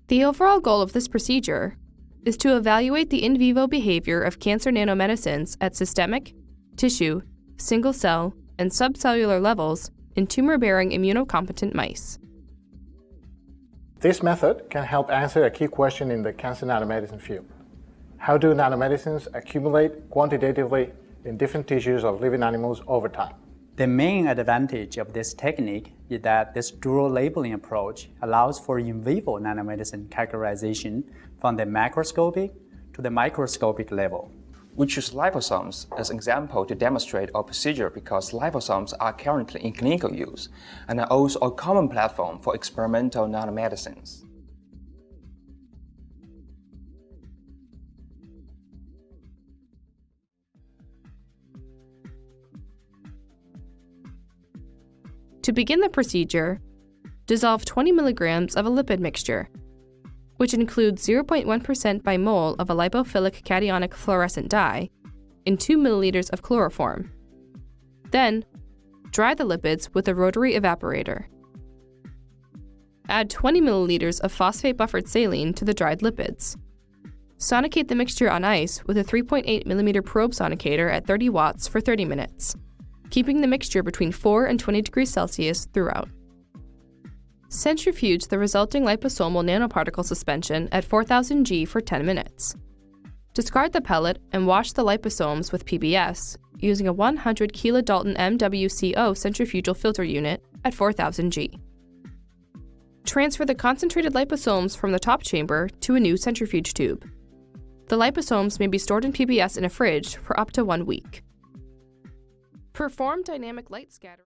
The overall goal of this procedure is to evaluate the in vivo behavior of cancer nanomedicines at systemic, tissue, single-cell, and subcellular levels in tumor-bearing immunocompetent mice. This method can help answer a key question in the cancer nanomedicine field. How do nanomedicines accumulate quantitatively in different tissues of living animals over time? The main advantage of this technique is that this dual labeling approach allows for in vivo nanomedicine characterization from the macroscopic to the microscopic level. We choose liposomes as an example to demonstrate our procedure because liposomes are currently in clinical use and are also a common platform for experimental nanomedicines. To begin the procedure, dissolve 20 milligrams of a lipid mixture, which includes 0.1% by mole of a lipophilic cationic fluorescent dye, in 2 milliliters of chloroform. Then, dry the lipids with a rotary evaporator. Add 20 milliliters of phosphate-buffered saline to the dried lipids. Sonicate the mixture on ice with a 3.8 millimeter probe sonicator at 30 watts for 30 minutes, keeping the mixture between 4 and 20 degrees Celsius throughout. Centrifuge the resulting liposomal nanoparticle suspension at 4000 G for 10 minutes. Discard the pellet and wash the liposomes with PBS using a 100 kilodalton MWCO centrifugal filter unit at 4000 G. Transfer the concentrated liposomes from the top chamber to a new centrifuge tube. The liposomes may be stored in PBS in a fridge for up to 1 week. Perform dynamic light scattering.